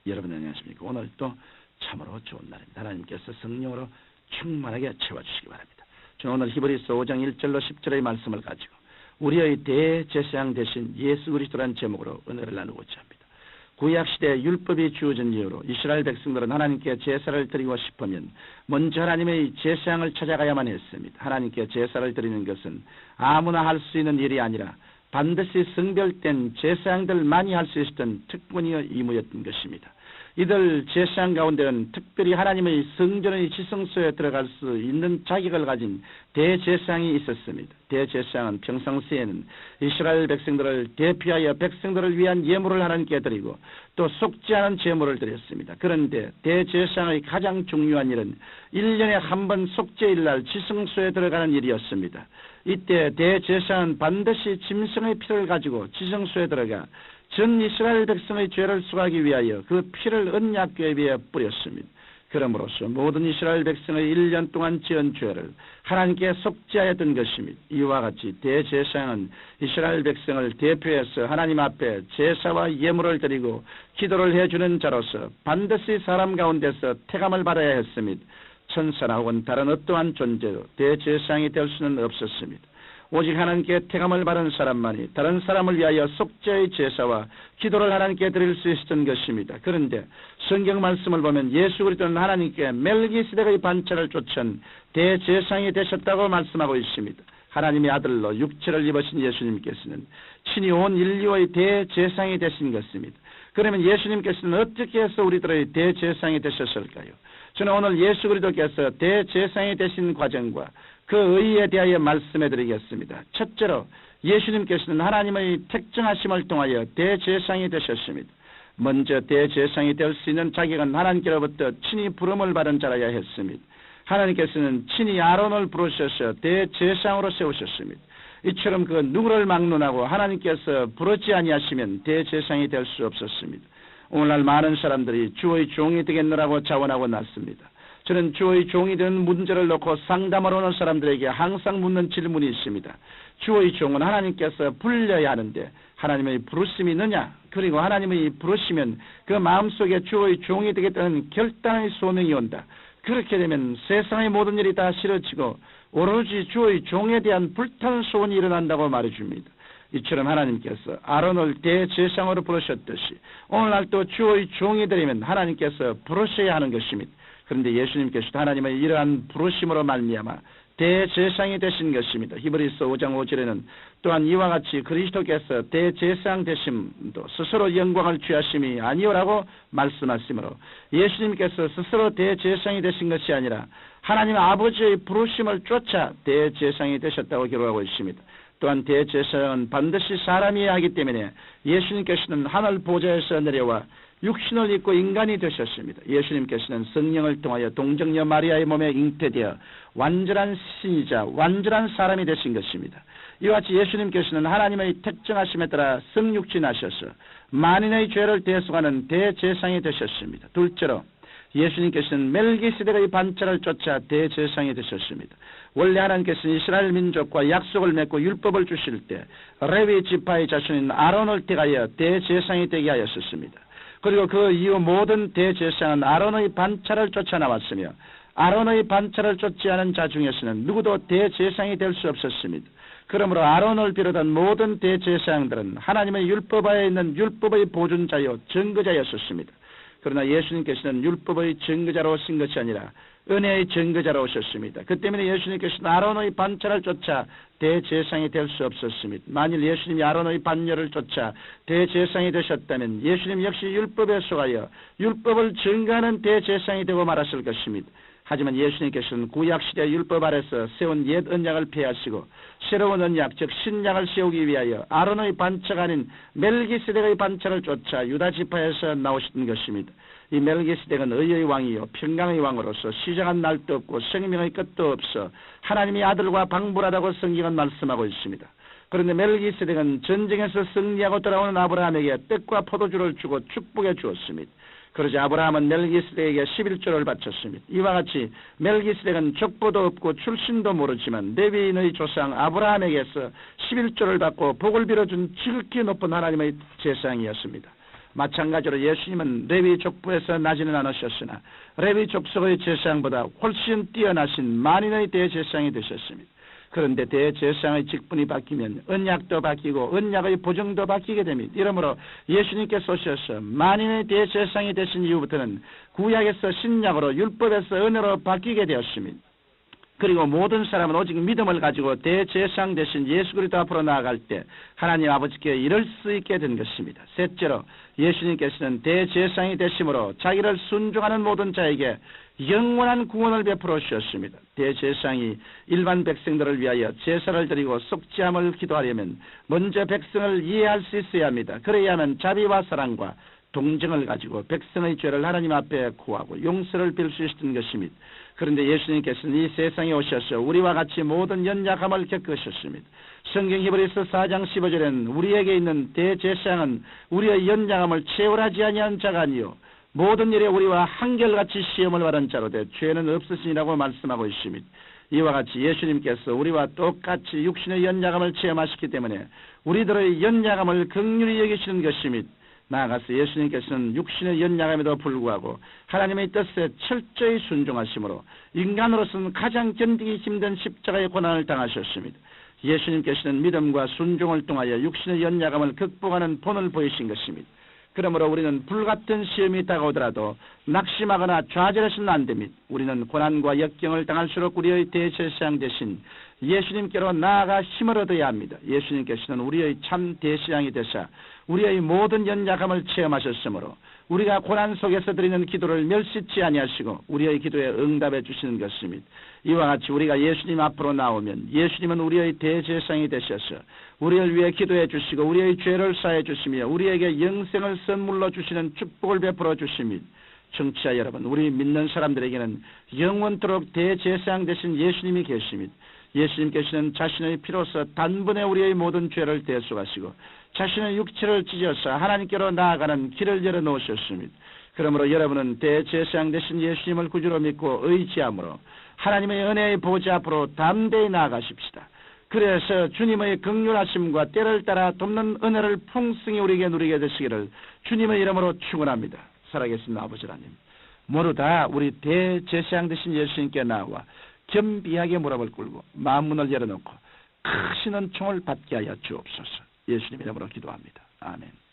여러분 안녕하십니까? 오늘 또 참으로 좋은 날입니다. 하나님께서 성령으로 충만하게 채워주시기 바랍니다. 저는 오늘 히브리서 5장 1절로 10절의 말씀을 가지고 우리의 대제사장 되신 예수 그리스도라는 제목으로 은혜를 나누고자 합니다. 구약시대에 율법이 주어진 이유로 이스라엘 백성들은 하나님께 제사를 드리고 싶으면 먼저 하나님의 제사장을 찾아가야만 했습니다. 하나님께 제사를 드리는 것은 아무나 할 수 있는 일이 아니라 반드시 성별된 제사장들만이 할 수 있었던 특권이요 의무였던 것입니다. 이들 제사장 가운데는 특별히 하나님의 성전의 지성소에 들어갈 수 있는 자격을 가진 대제사장이 있었습니다. 대제사장은 평상시에는 이스라엘 백성들을 대표하여 백성들을 위한 예물을 하나님께 드리고 또 속지 않은 제물을 드렸습니다. 그런데 대제사장의 가장 중요한 일은 1년에 한 번 속죄일 날 지성소에 들어가는 일이었습니다. 이때 대제사장은 반드시 짐승의 피를 가지고 지성소에 들어가 전 이스라엘 백성의 죄를 수거하기 위하여 그 피를 언약궤에 위에 뿌렸습니다. 그러므로서 모든 이스라엘 백성의 1년 동안 지은 죄를 하나님께 속죄하였던 것입니다. 이와 같이 대제사장은 이스라엘 백성을 대표해서 하나님 앞에 제사와 예물을 드리고 기도를 해주는 자로서 반드시 사람 가운데서 택함을 받아야 했습니다. 천사나 혹은 다른 어떠한 존재로 대제사장이 될 수는 없었습니다. 오직 하나님께 택함을 받은 사람만이 다른 사람을 위하여 속죄의 제사와 기도를 하나님께 드릴 수 있었던 것입니다. 그런데 성경 말씀을 보면 예수 그리스도는 하나님께 멜기세덱의 반차를 쫓은 대제사장이 되셨다고 말씀하고 있습니다. 하나님의 아들로 육체를 입으신 예수님께서는 친히 온 인류의 대제사장이 되신 것입니다. 그러면 예수님께서는 어떻게 해서 우리들의 대제사장이 되셨을까요? 저는 오늘 예수 그리스도께서 대제사장이 되신 과정과 그 의의에 대하여 말씀해 드리겠습니다. 첫째로 예수님께서는 하나님의 택정하심을 통하여 대제사장이 되셨습니다. 먼저 대제사장이 될 수 있는 자격은 하나님께로부터 친히 부름을 받은 자라야 했습니다. 하나님께서는 친히 아론을 부르셔서 대제사장으로 세우셨습니다. 이처럼 그 누구를 막론하고 하나님께서 부르지 아니하시면 대제사장이 될 수 없었습니다. 오늘날 많은 사람들이 주의 종이 되겠노라고 자원하고 났습니다. 저는 주의 종이 되는 문제를 놓고 상담을 하는 사람들에게 항상 묻는 질문이 있습니다. 주의 종은 하나님께서 불려야 하는데 하나님의 부르심이 있느냐? 그리고 하나님의 부르시면 그 마음속에 주의 종이 되겠다는 결단의 소명이 온다. 그렇게 되면 세상의 모든 일이 다 싫어지고 오로지 주의 종에 대한 불타는 소원이 일어난다고 말해줍니다. 이처럼 하나님께서 아론을 대제사장으로 부르셨듯이 오늘날 또 주의 종이 되려면 하나님께서 부르셔야 하는 것입니다. 그런데 예수님께서도 하나님의 이러한 부르심으로 말미암아 대제사장이 되신 것입니다. 히브리서 5장 5절에는 또한 이와 같이 그리스도께서 대제사장 되심도 스스로 영광을 취하심이 아니오라고 말씀하시므로 예수님께서 스스로 대제사장이 되신 것이 아니라 하나님 아버지의 부르심을 쫓아 대제사장이 되셨다고 기록하고 있습니다. 또한 대제사장은 반드시 사람이어야 하기 때문에 예수님께서는 하늘 보좌에서 내려와 육신을 입고 인간이 되셨습니다. 예수님께서는 성령을 통하여 동정녀 마리아의 몸에 잉태되어 완전한 신이자 완전한 사람이 되신 것입니다. 이와 같이 예수님께서는 하나님의 택정하심에 따라 성육신하셔서 만인의 죄를 대속하는 대제사장이 되셨습니다. 둘째로 예수님께서는 멜기세덱의 반차를 쫓아 대제사장이 되셨습니다. 원래 하나님께서는 이스라엘 민족과 약속을 맺고 율법을 주실 때 레위 지파의 자손인 아론을 택하여 대제사장이 되게 하였습니다. 그리고 그 이후 모든 대제사장은 아론의 반차를 쫓아 나왔으며 아론의 반차를 쫓지 않은 자 중에서는 누구도 대제사장이 될 수 없었습니다. 그러므로 아론을 비롯한 모든 대제사장들은 하나님의 율법하에 있는 율법의 보존자요 증거자였었습니다. 그러나 예수님께서는 율법의 증거자로 오신 것이 아니라 은혜의 증거자로 오셨습니다. 그 때문에 예수님께서는 아론의 반차를 쫓아 대제사장이 될 수 없었습니다. 만일 예수님이 아론의 반열을 쫓아 대제사장이 되셨다면 예수님 역시 율법에 속하여 율법을 증거하는 대제사장이 되고 말았을 것입니다. 하지만 예수님께서는 구약시대 율법 아래서 세운 옛 언약을 폐하시고 새로운 언약 즉 신약을 세우기 위하여 아론의 반차가 아닌 멜기세덱의 반차를 쫓아 유다 지파에서 나오셨던 것입니다. 이 멜기세덱은 의의 왕이요 평강의 왕으로서 시작한 날도 없고 생명의 끝도 없어 하나님의 아들과 방불하다고 성경은 말씀하고 있습니다. 그런데 멜기세덱은 전쟁에서 승리하고 돌아오는 아브라함에게 떡과 포도주를 주고 축복해 주었습니다. 그러자 아브라함은 멜기세덱에게 11조를 바쳤습니다. 이와 같이 멜기세덱은 족보도 없고 출신도 모르지만 레위인의 조상 아브라함에게서 11조를 받고 복을 빌어준 지극히 높은 하나님의 제사장이었습니다. 마찬가지로 예수님은 레위 족부에서 나지는 않으셨으나 레위 족속의 제사장보다 훨씬 뛰어나신 만인의 대제사장이 되셨습니다. 그런데 대제사장의 직분이 바뀌면 언약도 바뀌고 언약의 보증도 바뀌게 됩니다. 이러므로 예수님께서 오셔서 만인의 대제사장이 되신 이후부터는 구약에서 신약으로 율법에서 은혜로 바뀌게 되었습니다. 그리고 모든 사람은 오직 믿음을 가지고 대제사장 되신 예수 그리스도 앞으로 나아갈 때 하나님 아버지께 이를 수 있게 된 것입니다. 셋째로 예수님께서는 대제사장이 되심으로 자기를 순종하는 모든 자에게 영원한 구원을 베풀어 주셨습니다. 대제사장이 일반 백성들을 위하여 제사를 드리고 속죄함을 기도하려면 먼저 백성을 이해할 수 있어야 합니다. 그래야만 자비와 사랑과 동정을 가지고 백성의 죄를 하나님 앞에 구하고 용서를 빌 수 있는 것입니다. 그런데 예수님께서는 이 세상에 오셔서 우리와 같이 모든 연약함을 겪으셨습니다. 성경 히브리서 4장 15절에는 우리에게 있는 대제사장은 우리의 연약함을 채울하지 아니한 자가 아니요 모든 일에 우리와 한결같이 시험을 받은 자로 돼 죄는 없으시니라고 말씀하고 있습니다. 이와 같이 예수님께서 우리와 똑같이 육신의 연약함을 체험하셨기 때문에 우리들의 연약함을 긍휼히 여기시는 것입니다. 나아가서 예수님께서는 육신의 연약함에도 불구하고 하나님의 뜻에 철저히 순종하심으로 인간으로서는 가장 견디기 힘든 십자가의 고난을 당하셨습니다. 예수님께서는 믿음과 순종을 통하여 육신의 연약함을 극복하는 본을 보이신 것입니다. 그러므로 우리는 불같은 시험이 다가오더라도 낙심하거나 좌절해서는 안 됩니다. 우리는 고난과 역경을 당할수록 우리의 대제사장 되신 예수님께로 나아가 힘을 얻어야 합니다. 예수님께서는 우리의 참 대제사장이 되사 우리의 모든 연약함을 체험하셨으므로 우리가 고난 속에서 드리는 기도를 멸시치 아니하시고 우리의 기도에 응답해 주시는 것입니다. 이와 같이 우리가 예수님 앞으로 나오면 예수님은 우리의 대제사장이 되셔서 우리를 위해 기도해 주시고 우리의 죄를 사해 주시며 우리에게 영생을 선물로 주시는 축복을 베풀어 주십니다. 청취자 여러분, 우리 믿는 사람들에게는 영원토록 대제사장 되신 예수님이 계십니다. 예수님께서는 자신의 피로서 단번에 우리의 모든 죄를 대속하시고 자신의 육체를 찢어서 하나님께로 나아가는 길을 열어놓으셨습니다. 그러므로 여러분은 대제사장 되신 예수님을 구주로 믿고 의지함으로 하나님의 은혜의 보좌 앞으로 담대히 나아가십시다. 그래서 주님의 긍휼하심과 때를 따라 돕는 은혜를 풍성히 우리에게 누리게 되시기를 주님의 이름으로 축원합니다. 살아계신 아버지 하나님, 모두 다 우리 대제사장 되신 예수님께 나와 겸비하게 무릎을 꿇고 마음문을 열어놓고 크신 은총을 받게 하여 주옵소서. 예수님 이름으로 기도합니다. 아멘.